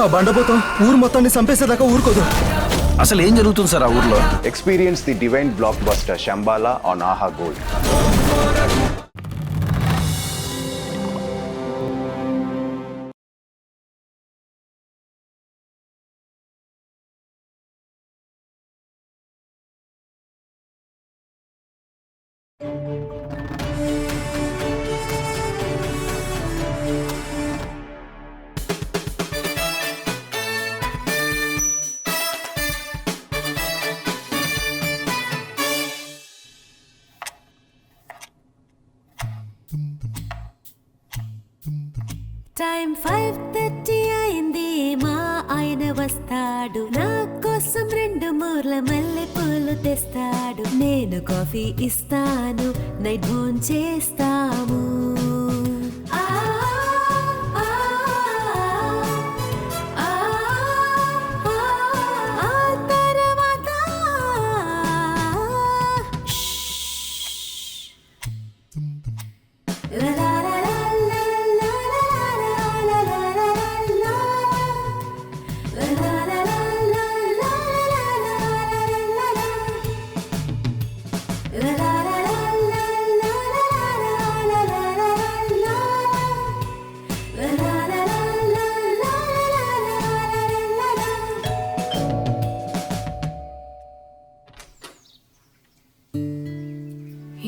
ఆ బండపోతాం ఊరు మొత్తాన్ని చంపేసేదాకా ఊరుకోదు. అసలు ఏం జరుగుతుంది సార్ ఆ ఊర్లో? Experience the divine blockbuster Shambhala on Aha Gold. Time 5:30 అయింది, మా ఆయన వస్తాడు. నా కోసం 2 మూర్ల మల్లె పూలు తెస్తాడు. నేను కాఫీ ఇస్తాను, నైట్ భోన్ చేస్తాము.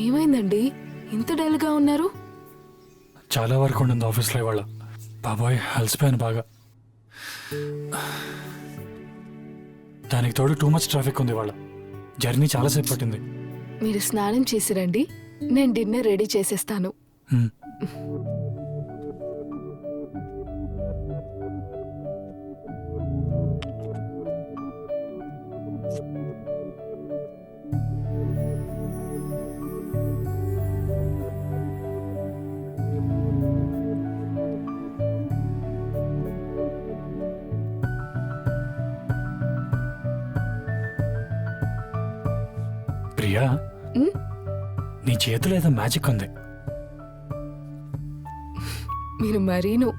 ఏమైందండి, ఇంత డల్గా ఉన్నారు? చాలా వర్క్ ఉండింది ఆఫీస్లో ఇవాళ. బాబాయ్ అలసిపోయాను బాగా. దానికి తోడు టూ మచ్ ట్రాఫిక్ ఉంది ఇవాళ. జర్నీ చాలాసేపు పట్టింది. మీరు స్నానం చేసి రండి, నేను డిన్నర్ రెడీ చేసేస్తాను. ప్రియా, నీ చేతిలో ఏదో మ్యాజిక్ ఉంది. మీరు మరీను.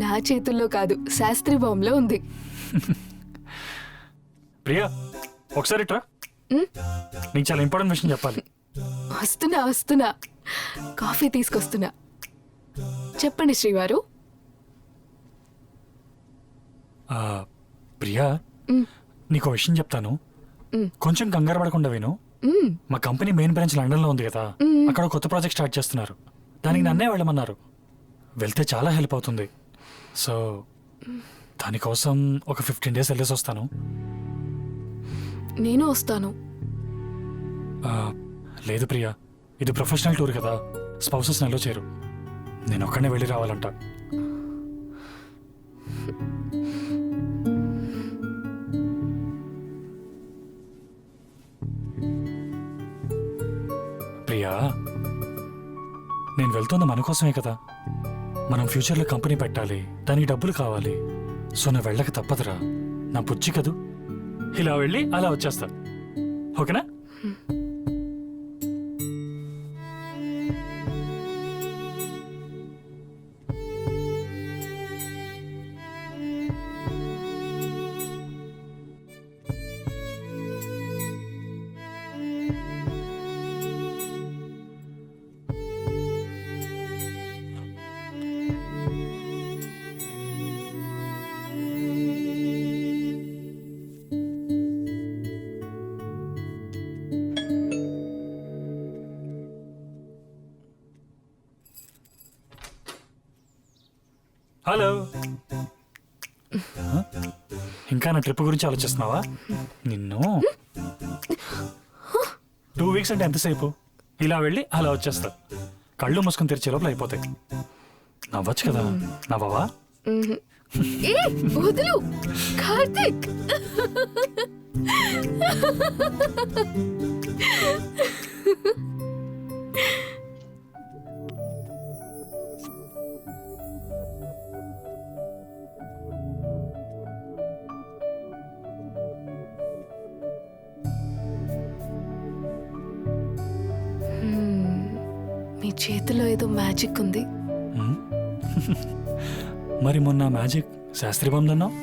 నా చేతుల్లో కాదు, శాస్త్రి బాంబులో ఉంది. ప్రియా, ఒకసారి ట్రా. నీకు చాలా ఇంపార్టెంట్ విషయం చెప్పాలి. వస్తున్నా, కాఫీ తీసుకొస్తున్నా. చెప్పండి శ్రీవారు. ప్రియా, నీకు విషయం చెప్తాను, కొంచెం కంగారు పడకుండా విను. మా కంపెనీ మెయిన్ బ్రాంచ్ లండన్ లో ఉంది కదా, అక్కడ కొత్త ప్రాజెక్ట్ స్టార్ట్ చేస్తున్నారు. దానికి నన్నే వెళ్ళమన్నారు. వెళ్తే చాలా హెల్ప్ అవుతుంది. సో దానికోసం ఒక 15 days వెళ్ళేసి వస్తాను. నేను వస్తాను. లేదు ప్రియా, ఇది ప్రొఫెషనల్ టూర్ కదా, స్పౌసెస్ నెలలో చేరు. నేను ఒక్కడనే వెళ్ళి రావాలంట. ప్రియా, నేను వెళ్తుంది మన కోసమే కదా. మనం ఫ్యూచర్లో కంపెనీ పెట్టాలి, దానికి డబ్బులు కావాలి. సో నా వెళ్ళక తప్పదురా, నా బుజ్జి కదూ. ఇలా వెళ్ళి అలా వచ్చేస్తా, ఓకేనా? హలో, ఇంకా నా ట్రిప్ గురించి ఆలోచిస్తున్నావా? నిన్ను 2 weeks అంటే ఎంతసేపు? ఇలా వెళ్ళి అలా వచ్చేస్తా. కళ్ళు మూసుకొని తెరిచే లోపల అయిపోతాయి. నవ్వచ్చు కదా, నవ్వవా? వదులు కార్తిక్. మీ చేతిలో ఏదో మ్యాజిక్ ఉంది. మరి మొన్న మ్యాజిక్ శాస్త్రి బాగుందన్నావు.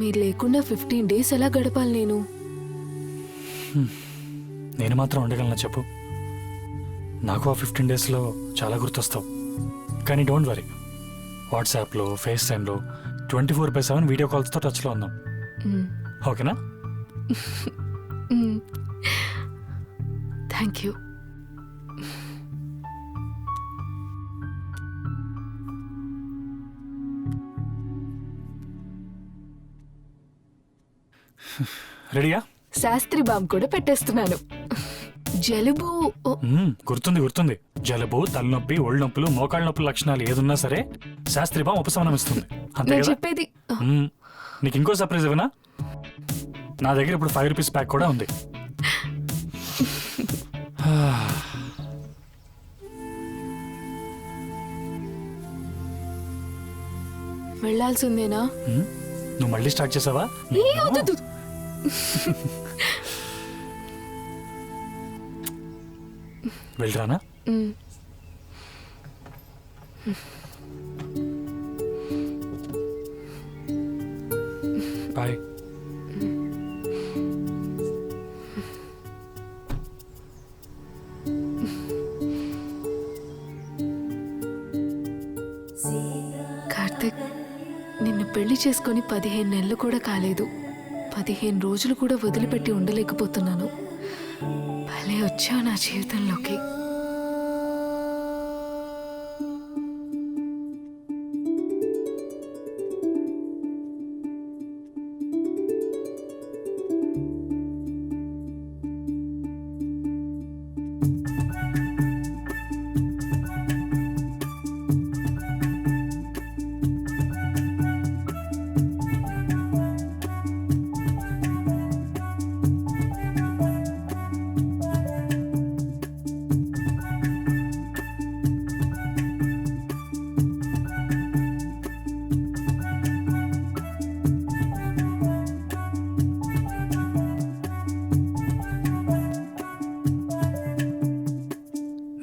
మీరు లేకుండా 15 days ఎలా గడపాలి నేను? నేను మాత్రం ఉండగలనా చెప్పు? నాకు ఆ 15 daysలో చాలా గుర్తొస్తావు. కానీ డోంట్ వరీ, వాట్సాప్లో, ఫేస్ టైంలో 24/7 వీడియో కాల్స్తో టచ్లో ఉన్నాం. ఓకేనా? Thank you. రెడీయా? శాస్త్రి బామ్ కూడా పెట్టేస్తున్నాను. జలుబు గుర్తుంది. జలుబు, తలనొప్పి, ఒళ్ళు నొప్పులు, మోకాళ్ళ నొప్పుల లక్షణాలు ఏదున్నా సరే శాస్త్రి బామ్ ఉపశమనం ఇస్తుంది. అంతే నేను కదా? చెప్పేది. నీకు ఇంకో సర్ప్రైజ్ ఇవ్వనా? నా దగ్గర ఇప్పుడు 5 rupees ప్యాక్ కూడా ఉంది. వెళ్ళాల్సిందేనా? నువ్వు మళ్ళీ స్టార్ట్ చేసావా? ఏ, వద్దు. వెళ్ళరానా? బాయ్. కార్తిక్, నిన్ను పెళ్లి చేసుకొని 15 నెలలు కూడా కాలేదు. 15 రోజులు కూడా వదిలిపెట్టి ఉండలేకపోతున్నాను. భలే వచ్చావు నా జీవితంలోకి.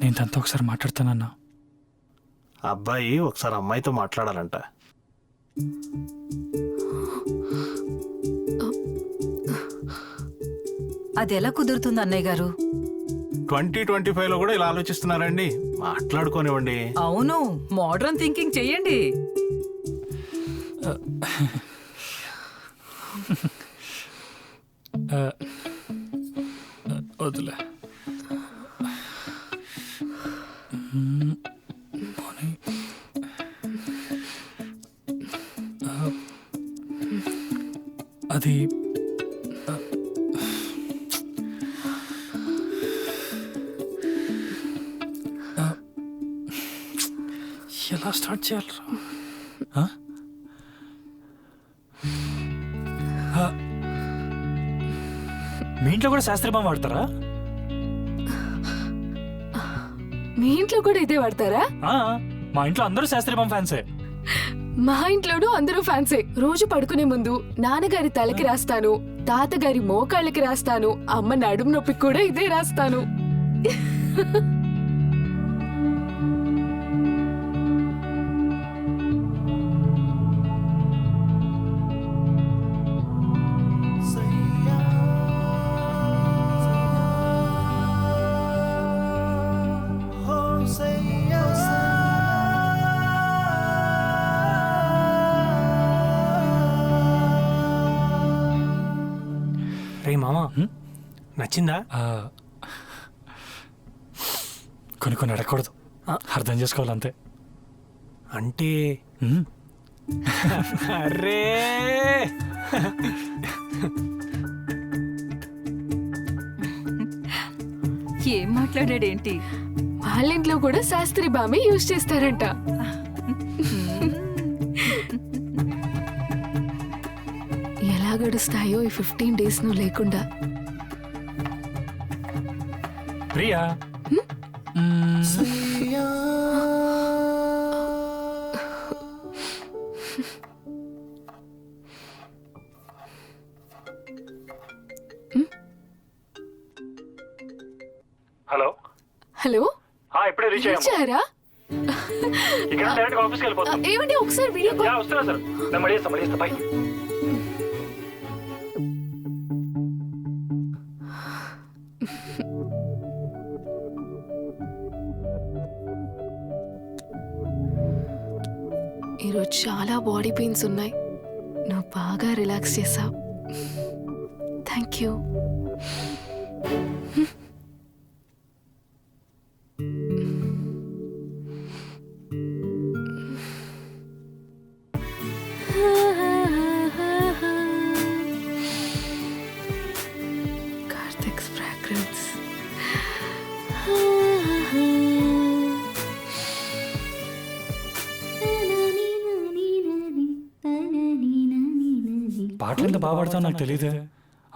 నేను తనతో ఒకసారి మాట్లాడతానన్నా. అబ్బాయి ఒకసారి అమ్మాయితో మాట్లాడాలంట. అది ఎలా కుదురుతుంది అన్నయ్య గారు? 2025లో కూడా ఇలా ఆలోచిస్తున్నారండి? మాట్లాడుకోనివ్వండి. అవును, మోడర్న్ థింకింగ్ చెయ్యండి. వదిలే. అది ఎలా స్టార్ట్ చేయాలరా? మీ ఇంట్లో కూడా శాస్త్రి బామ్ వాడతారా? మీ ఇంట్లో కూడా ఇదే వాడతారా? మా ఇంట్లో అందరూ శాస్త్రి బామ్ ఫ్యాన్సే. మా ఇంట్లోనూ అందరూ ఫ్యాన్సే. రోజు పడుకునే ముందు నాన్నగారి తలకి రాస్తాను, తాతగారి మోకాళ్ళకి రాస్తాను, అమ్మ నడుము నొప్పికి కూడా ఇదే రాస్తాను. రే మామా, నచ్చిందా? కొన్ని అడగకూడదు, అర్థం చేసుకోవాలంతే. అంటే అరే ఏం మాట్లాడాడేంటి? వాళ్ళ ఇంట్లో కూడా శాస్త్రి బామే యూజ్ చేస్తారంట. ఎలా గడుస్తాయో ఈ 15 days నువ్వు లేకుండా. ప్రియా, హలో. హలో, ఇప్పుడే రీచ్ అయ్యాము. వచ్చారా? ఏమండి ఒకసారి వీడియో కాల్ ఈరోజు చాలా బాడీ పెయిన్స్ ఉన్నాయి. నువ్వు బాగా రిలాక్స్ చేసావు. Thank you. కార్తిక్స్ ఫ్రాగ్రెన్స్. పాటలు ఎంత బాగా పాడతావు నాకు తెలియదే.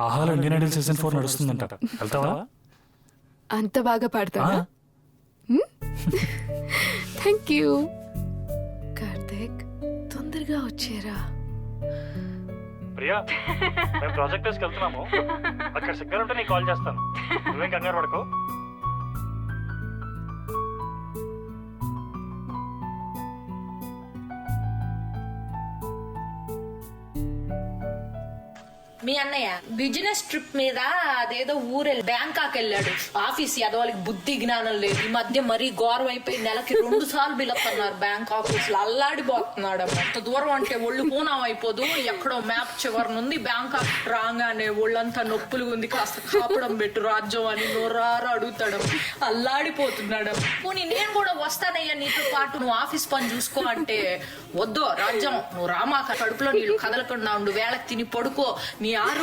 ఆహాలో ఇండియన్ ఐడల్ సీజన్ 4 నడుస్తుందంట, వెళ్తావా? అంత బాగా పాడతావా? Thank you. కార్తిక్ తొందరగా వచ్చేరా. ప్రియా, మేము ప్రాజెక్ట్ హౌస్కి వెళ్తున్నాము. అక్కడ సిగ్నల్ ఉంటే నీకు కాల్ చేస్తాను. నువ్వేం కంగారు పడుకో. మీ అన్నయ్య బిజినెస్ ట్రిప్ మీద అదేదో ఊరెళ్ళి బ్యాంకాక్ వెళ్ళాడు. ఆఫీస్ ఎదవాళ్ళకి బుద్ధి జ్ఞానం లేదు. ఈ మధ్య మరీ ఘోరం అయిపోయి నెలకి 2 సార్లు బిల్లతున్నారు బ్యాంక్ ఆఫీస్ లో. అల్లాడిపోతున్నాడు. అంత దూరం అంటే ఒళ్ళు పూనం అయిపోదు. ఎక్కడో మ్యాప్ చివరి నుండి బ్యాంకాక్ రాగానే ఒళ్ళంతా నొప్పులు ఉంది, కాస్త కాపడం పెట్టు రాజ్యం అని నోరారు అడుగుతాడు. అల్లాడిపోతున్నాడు. పోనీ నేను కూడా వస్తానయ్యా నీతో పాటు, నువ్వు ఆఫీస్ పని చూసుకో అంటే, వద్దు రాజ్యం నువ్వు రామాక, కడుపులో నీళ్ళు కదలకుండా ఉండు, వేళకి తిని పడుకో, నీ ఆరు.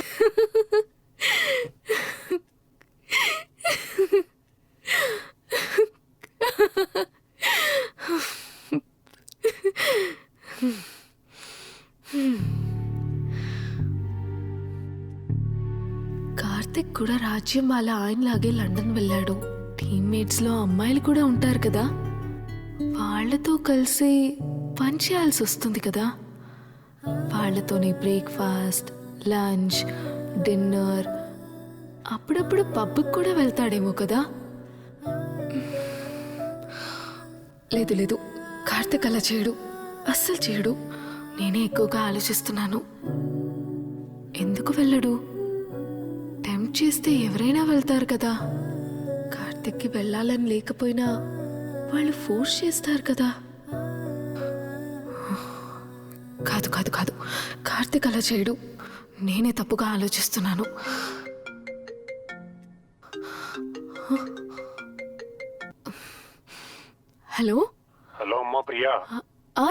కార్తిక్ కూడా రాజ్యం వాళ్ళ ఆయనలాగే లండన్ వెళ్ళాడు. టీమ్మేట్స్ లో అమ్మాయిలు కూడా ఉంటారు కదా, వాళ్ళతో కలిసి పని చేయాల్సి వస్తుంది కదా. వాళ్ళతోనే బ్రేక్ఫాస్ట్, లంచ్, డిన్నర్, అప్పుడప్పుడు పబ్కి కూడా వెళ్తాడేమో కదా. లేదు లేదు, కార్తిక్ అలా చేయడు, అస్సలు చేయడు. నేనే ఎక్కువగా ఆలోచిస్తున్నాను. ఎందుకు వెళ్ళడు? టెంప్ట్ చేస్తే ఎవరైనా వెళ్తారు కదా. కార్తిక్కి వెళ్ళాలని లేకపోయినా వాళ్ళు ఫోర్స్ చేస్తారు కదా. కాదు కాదు కాదు, కార్తిక్ అలా చేయడు. నేనే తప్పుగా ఆలోచిస్తున్నాను. హలో హలో అమ్మా ప్రియా.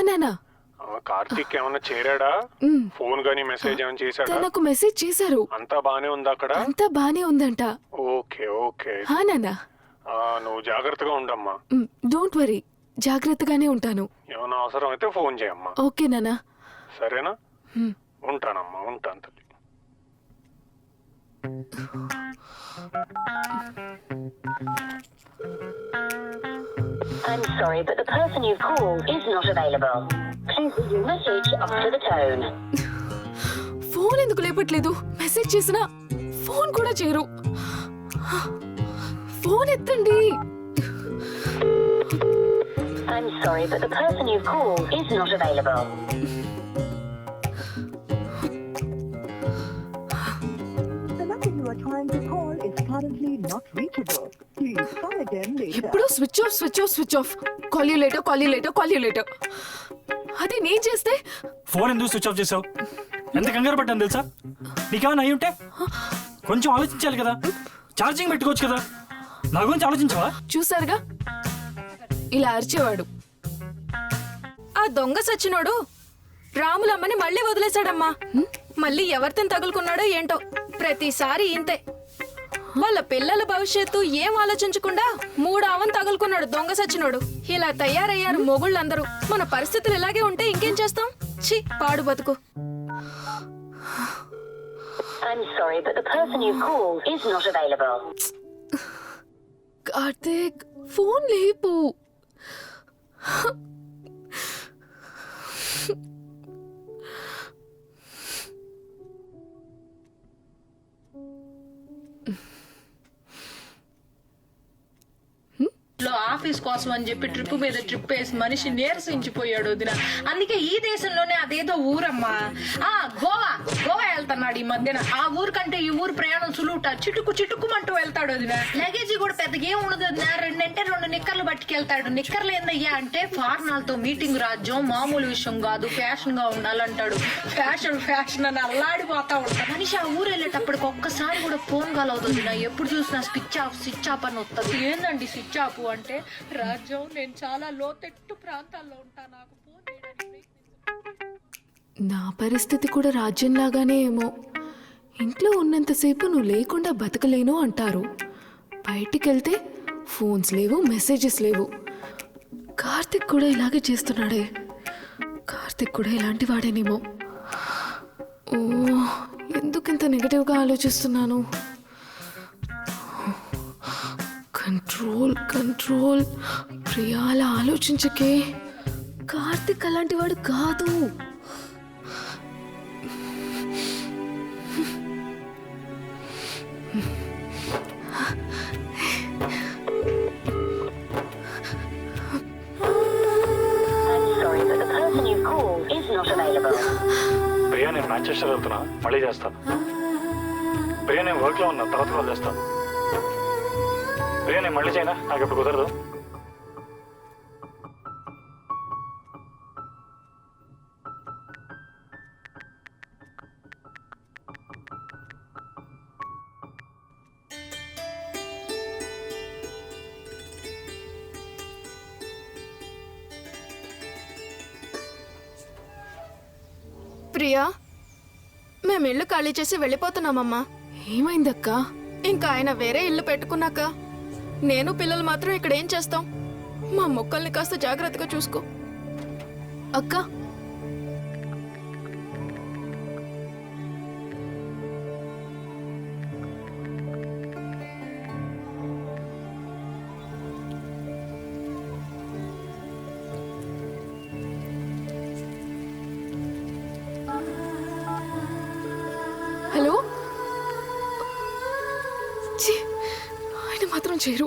నానా, కార్తీక్ ఏమన్నా చేరాడా? ఫోన్ గానీ మెసేజ్ ఏమైనా చేశాడా? నాకు మెసేజ్ చేశారు. అంతా బానే ఉందా అక్కడ? అంతా బానే ఉందంట. Okay okay. నానా నువ్వు జాగ్రత్తగా ఉండమ్మా. డోంట్ వరీ, జాగ్రత్తగానే ఉంటాను. ఏమైనా అవసరం అయితే ఫోన్ చేయమ్మా. ఓకే నానా. సరేనా? ఉంటానమ్మా, ఉంటాను తల్లి. I'm sorry, but the person you've called is not available. Please leave your message after the tone. Phone ఎందుకు లేపట్లేదు? మెసేజ్ చేసినా ఫోన్ కూడా చేయరు. ఫోన్ ఎత్తండి. I'm sorry, but the person you've called is not available. The number you are trying to call is currently not reachable. Please try again later. ఎప్పుడు switch off switch off switch off. Call you later, call you later, call you later. అది నేను చేస్తే phone ఎందుకు switch off చేసావు? ఎంత కంగారు పడ్డాను తెలుసా? నీకేమైనా అయి ఉంటే కొంచెం ఆలోచించాలి కదా. ఛార్జింగ్ పెట్టుకోవచ్చు కదా. నా గురించి ఆలోచించవా? చూసారుగా, ఇలా అరిచేవాడు. ఆ దొంగ సచ్చినోడు రాములమ్మని మళ్ళీ వదిలేశాడమ్మా. మళ్ళీ ఎవరితో తగులుకున్నాడో ఏంటో. ప్రతిసారి ఇంతే. వాళ్ళ పిల్లల భవిష్యత్తు ఏం ఆలోచించకుండా 3 ఆవని తగులుకున్నాడు దొంగ సచ్చినోడు. ఇలా తయారయ్యారు మొగుళ్ళందరూ. మన పరిస్థితులు ఇలాగే ఉంటే ఇంకేం చేస్తాం? ఛీ, పాడు బతుకు. I'm sorry, but the person you've called is not available. Karthik, phone లేపు. ఆఫీస్ కోసం అని చెప్పి ట్రిప్ మీద ట్రిప్ వేసి మనిషి నీరసించిపోయాడు వదిన. అందుకే ఈ దేశంలోనే అదేదో ఊరమ్మా, గోవా వెళ్తున్నాడు ఈ మధ్యన. ఆ ఊరు కంటే ఈ ఊరు ప్రయాణం సులువుట, చిటుకుమంటూ వెళ్తాడు వదిన. లగేజీ కూడా పెద్దగా ఏం ఉండదు వదిన, 2 నిక్కర్లు పట్టుకెళ్తాడు. నిక్కర్లు ఏందయ్యా అంటే ఫార్నాలతో మీటింగ్ రాజ్యం, మామూలు విషయం కాదు, ఫ్యాషన్ గా ఉండాలంటాడు. ఫ్యాషన్ అని అల్లాడిపోతా ఉంటాడు మనిషి. ఆ ఊరు వెళ్ళేటప్పటికి ఒక్కసారి కూడా ఫోన్ కలవుతుంది నా, ఎప్పుడు చూసినా స్విచ్ ఆఫ్ అని వస్తుంది. ఏందండి స్విచ్ ఆఫ్ అంటే? రాజ్యం, నేను చాలా లోతెట్టు ప్రాంతాల్లో ఉంటా, నాకు ఫోన్ చేయడానికి నా పరిస్థితి కూడా రాజ్యంలాగానే ఏమో. ఇంట్లో ఉన్నంతసేపు నువ్వు లేకుండా బతకలేను అంటారు, బయటికి వెళ్తే ఫోన్స్ లేవు, మెసేజెస్ లేవు. కార్తిక్ కూడా ఇలాగే చేస్తున్నాడే. కార్తిక్ కూడా ఇలాంటి వాడేనేమో. ఓ, ఎందుకింత నెగటివ్గా ఆలోచిస్తున్నాను? కంట్రోల్. ప్రియాల ఆలోచించకే. కార్తిక్ అలాంటి వాడు కాదు. Sorry, but the person you called is not available. Priya, నేను మాంచెస్టర్ వెళ్తున్నా, మళ్ళీ చేస్తాను. ప్రియా, నేను వర్క్లో ఉన్నా, తర్వాత కాల్ చేస్తాను. ప్రియా, నేను మళ్ళీ చేయనా? నాకు ఇప్పుడు కుదరదు. ప్రియా, మేము ఇల్లు ఖాళీ చేసి వెళ్ళిపోతున్నామమ్మా. ఏమైందక్క? ఇంకా ఆయన వేరే ఇల్లు పెట్టుకున్నాక నేను పిల్లలు మాత్రం ఇక్కడ ఏం చేస్తాం? మా మొక్కల్ని కాస్త జాగ్రత్తగా చూసుకో అక్క. హలో, ఆయన మాత్రం చేరు.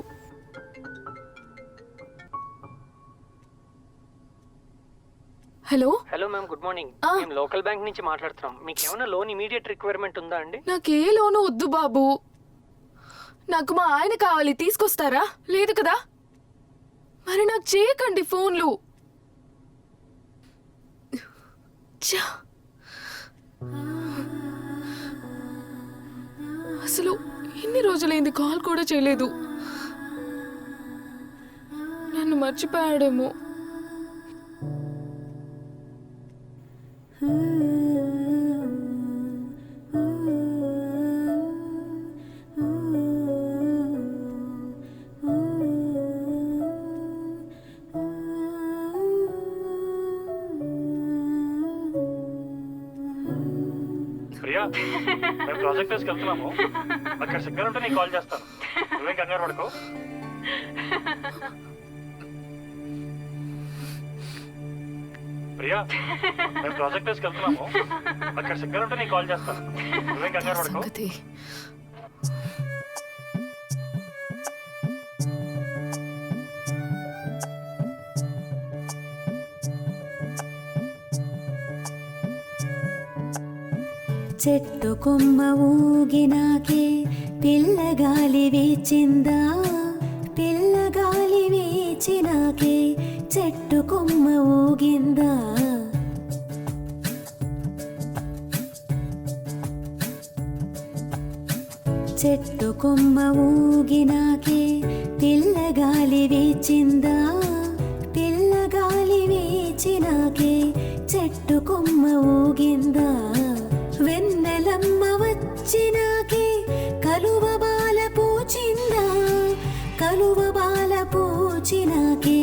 Hello ma'am, good morning. మేము లోకల్ బ్యాంక్ నుంచి మాట్లాడుతున్నాం. మీకు ఏమైనా లోన్ ఇమీడియట్ రిక్వైర్మెంట్ ఉందా అండి? నాకు ఏ లోను వద్దు బాబు, నాకు మా ఆయన కావాలి. తీసుకొస్తారా? లేదు కదా? మరి నాకు చేయకండి ఫోన్లు. అసలు ఇన్ని రోజులైంది కాల్ కూడా చేయలేదు. నన్ను మర్చిపోయాడేమో. ప్రియా, మేము ప్రాజెక్ట్ హౌస్కి వెళ్తున్నాము. అక్కడ సిగ్నల్ ఉంటే నీకు కాల్ చేస్తాను. నువ్వేం కంగారు పడుకో. ప్రియా, మేము ప్రాజెక్ట్ హౌస్కి వెళ్తున్నాము. అక్కడ సిగ్నల్ ఉంటే నీకు కాల్ చేస్తాను. నువ్వేం కంగారు పడుకో. చెట్టు కొమ్మ ఊగినాకే పిల్లగాలి వేచిందా, పిల్లగాలి వేచినాకే చెట్టు కొమ్మ ఊగిందా. చెట్టు కొమ్మ ఊగినాకే పిల్లగాలి వేచిందా, పిల్లగాలి వేచినాకే చెట్టు కొమ్మ ఊగిందా. వెన్నెలమ్మ వచ్చినాకే కలువ బాల పూచిందా, కలువ బాల పూచినాకే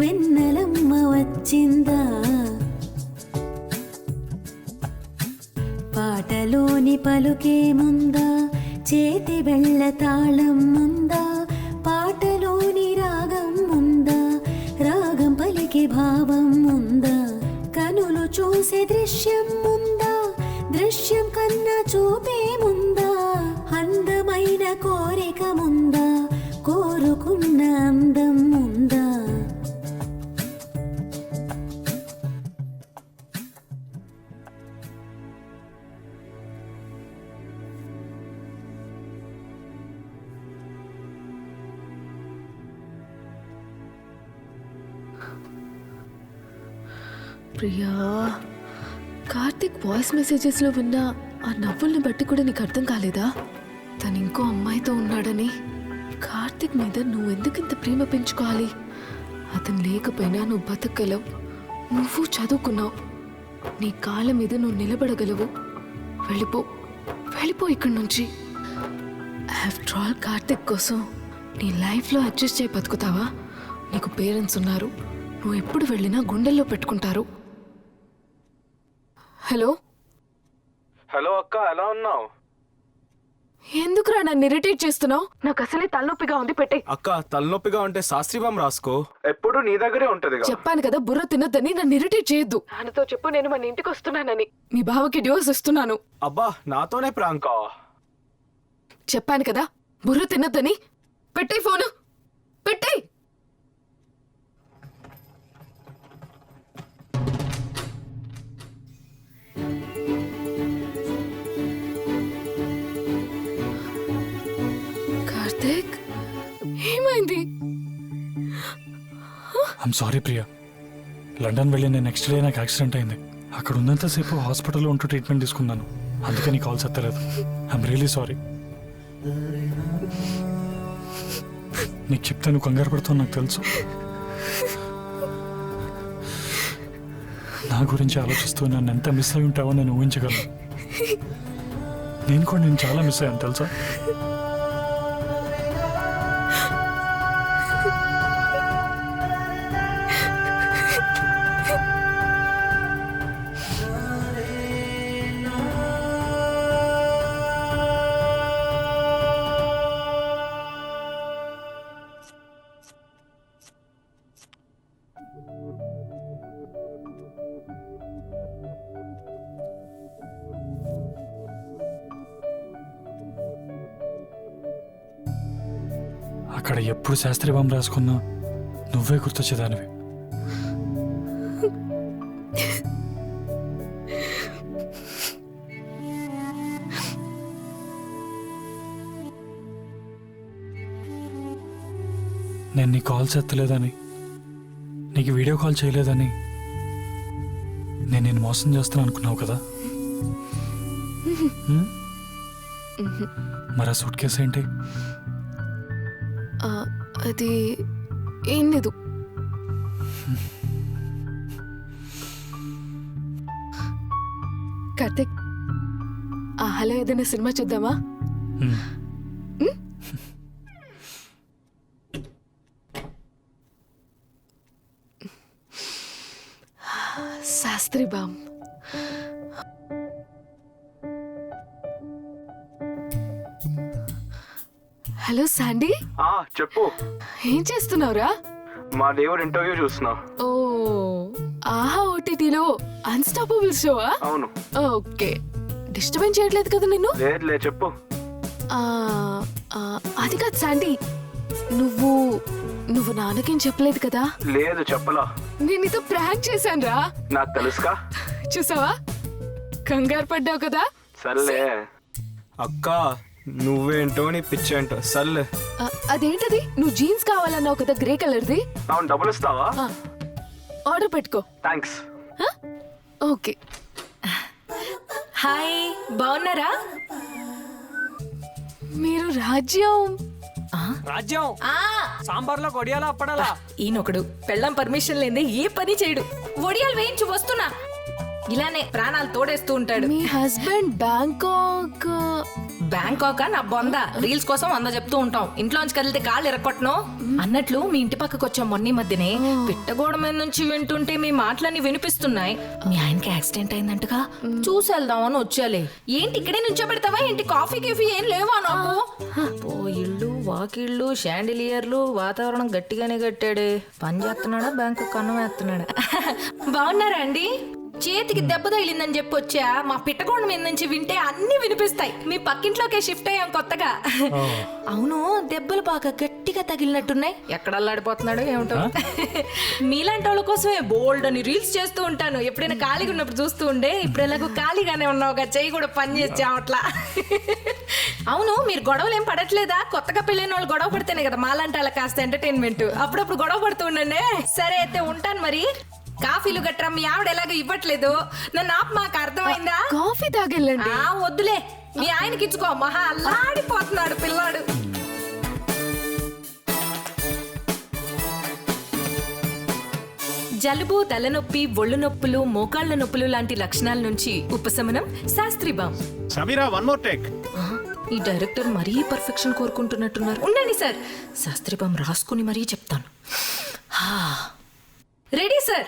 వెన్నెలమ్మ వచ్చిందా. పాటలోని పలుకే ముందా, చేతి వెళ్ళ తాళం ముందా, పాటలోని రాగం ముందా, రాగం పలికే భావం ముందా. కనులు చూసే దృశ్యం ముందా, దృశ్యం కన్నా చూపే ముందా. అందమైన కోరిక ముందా, కోరుకున్న అందం ముందా. ప్రియా, కార్తిక్ వాయిస్ మెసేజెస్లో విన్న ఆ నవ్వుల్ని బట్టి కూడా నీకు అర్థం కాలేదా తను ఇంకో అమ్మాయితో ఉన్నాడని? కార్తిక్ మీద నువ్వెందుకు ఇంత ప్రేమ పెంచుకోవాలి? అతను లేకపోయినా నువ్వు బతకగలవు, నువ్వు చదువుకున్నావు, నీ కాళ్ళ మీద నువ్వు నిలబడగలవు. వెళ్ళిపో, వెళ్ళిపో ఇక్కడి నుంచి. ఆఫ్టర్ ఆల్ కార్తిక్ కోసం నీ లైఫ్లో అడ్జస్ట్ చేయి బతుకుతావా? నీకు పేరెంట్స్ ఉన్నారు, నువ్వు ఎప్పుడు వెళ్ళినా గుండెల్లో పెట్టుకుంటారు. హలో హలో అక్క, ఎలా ఉన్నావు? ఎందుకురా నన్ను ఇరిటేట్ చేస్తున్నావు? నాకు అసలే తలనొప్పిగా ఉంది, పెట్టే. అక్క, తలనొప్పిగా ఉంటే శాస్త్రీబాం రాసుకో, ఎప్పుడు నీ దగ్గరే ఉంటది. చెప్పాను కదా బుర్ర తినొద్దని, నన్ను ఇరిటేట్ చేయొద్దు. నాన్నతో చెప్పు నేను మన ఇంటికి వస్తున్నానని, మీ బావకి డివోర్స్ ఇస్తున్నాను. అబ్బా, నాతోనే ప్రాంకా? చెప్పాను కదా బుర్ర తినొద్దని. పెట్టే ఫోను, పెట్టే. కార్తిక్, ఏమైంది? I'm sorry Priya. లండన్ వెళ్ళి నేను నెక్స్ట్ డే నాకు యాక్సిడెంట్ అయింది. అక్కడ ఉన్నంతసేపు హాస్పిటల్లో ఉంటూ ట్రీట్మెంట్ తీసుకున్నాను, అందుకే నీ కాల్స్ ఎత్తలేదు. I'm really sorry. నీకు చెప్తే నువ్వు కంగారు పడుతావు నాకు తెలుసు. నా గురించి ఆలోచిస్తూ నన్ను ఎంత మిస్ అయి ఉంటావో నేను ఊహించగలను. నేను కూడా నేను చాలా మిస్ అయ్యాను తెలుసా. అక్కడ ఎప్పుడు శాస్త్రీబాం రాసుకున్నా నువ్వే గుర్తొచ్చేదానివి. నేను నీ కాల్స్ ఎత్తలేదని, నీకు వీడియో కాల్ చేయలేదని నేను నిన్ను మోసం చేస్తాను అనుకున్నావు కదా. మరి ఆ సూట్ కేసు ఏంటి? అది ఏం లేదు. కార్తిక్, హలో, ఏదైనా సినిమా చూద్దామా? శాస్త్రీబాం. Hello Sandy. చెప్పు, ఏం చేస్తున్నావురా? మా దేవుడు ఇంటర్వ్యూ చూస్తున్నా. ఓ, ఆహా ఓటీటీలో అన్స్టాపబుల్ షోవా? అవును. ఓకే, డిస్టర్బెన్స్ చేయట్లేదు కదా నిన్ను? లేదులే, చెప్పు. అది కాదు శాండీ, నువ్వు నాన్నకేం చెప్పలేదు కదా? లేదు, చెప్పలా. నేను నీతో ప్రాంక్ చేశాను రా. నాకు తెలుసుగా. చూసావా, కంగారు పడ్డావు కదా. సర్లే అక్క, నువ్వేంటో నీ పిచ్చేంటో. సర్లే. అదేంటది? నువ్వు జీన్స్ కావాలన్నావు కదా, గ్రే కలర్ది. అవును, డబ్బులు ఇస్తావా? ఆర్డర్ పెట్టుకో. థ్యాంక్స్. ఓకే. హాయ్, బాగున్నారా? మీరు రాజ్యం సాంబార్లో కొడియాలా అప్పడాలా? ఈయనొకడు పెళ్ళం పర్మిషన్ లేదే ఏ పని చేయడు. ఒడియాలు వేయించి వస్తున్నా, ఇలానే ప్రాణాలు తోడేస్తూ ఉంటాడు. మీ హస్బెండ్ బ్యాంకాక్ నా బొంద. రీల్స్ కోసం 100 చెప్తూ ఉంటాం, ఇంట్లోంచి కదిలితే కాళ్ళు ఎరక్కొట్టను అన్నట్లు. మీ ఇంటి పక్కకు వచ్చాం మొన్న మధ్యనే, పిట్టగోడ మీద నుంచి వింటుంటే మీ మాటలన్నీ వినిపిస్తున్నాయి. మీ ఆయనకి యాక్సిడెంట్ అయిందంటగా, చూసి వెళ్దామని వచ్చాలే. ఏంటి ఇక్కడే నుంచో పెడతావా ఏంటి? కాఫీ గిఫీ ఏం లేవా నాకు? ఓ, ఇళ్ళు వాకిళ్ళు షాండిలియర్లు, వాతావరణం గట్టిగానే కట్టాడే. పని చేస్తున్నాడా, బ్యాంకు కన్నం వేస్తున్నాడా? బాగున్నారా అండి? చేతికి దెబ్బ తగిలిందని చెప్పి వచ్చా. మా పిట్టకోండ మీద నుంచి వింటే అన్ని వినిపిస్తాయి. మీ పక్కింట్లోకే షిఫ్ట్ అయ్యాం కొత్తగా. అవును, దెబ్బలు బాగా గట్టిగా తగిలినట్టున్నాయి. ఎక్కడ అల్లాడిపోతున్నాడు ఏమిటో. మీలాంటి వాళ్ళ కోసమే బోల్డ్ అని రీల్స్ చేస్తూ ఉంటాను. ఎప్పుడైనా ఖాళీగా ఉన్నప్పుడు చూస్తూ ఉండే. ఇప్పుడు ఎలాగో ఖాళీగానే ఉన్నావుగా, చెయ్యి కూడా పని చేసాం అట్లా. అవును, మీరు గొడవలు ఏం పడట్లేదా? కొత్తగా పెళ్ళైన వాళ్ళు గొడవ పడితేనే కదా మాలాంటి వాళ్ళ కాస్త ఎంటర్టైన్మెంట్. అప్పుడప్పుడు గొడవ పడుతూ ఉండండి. సరే అయితే ఉంటాను మరి. కాఫీలు గట్రా మీ ఆవిడ ఎలాగో ఇవ్వట్లేదు నన్ను ఆపు, మాకు అర్థమైందా? కాఫీ తాగెళ్ళండి. వద్దులే, మీ ఆయనకి ఇచ్చుకో, మహా అల్లాడిపోతున్నాడు పిల్లాడు. జలుబు, తలనొప్పి, ఒళ్ళు నొప్పులు, మోకాళ్ల నొప్పులు లాంటి లక్షణాల నుంచి ఉపశమనం Shastri balm. Sameera, one more take. ఈ డైరెక్టర్ మరీ పర్ఫెక్షన్ కోరుకుంటున్నట్టున్నారు. ఉండండి సార్, శాస్త్రీ బామ్ రాసుకుని మరీ చెప్తాను. Ready sir.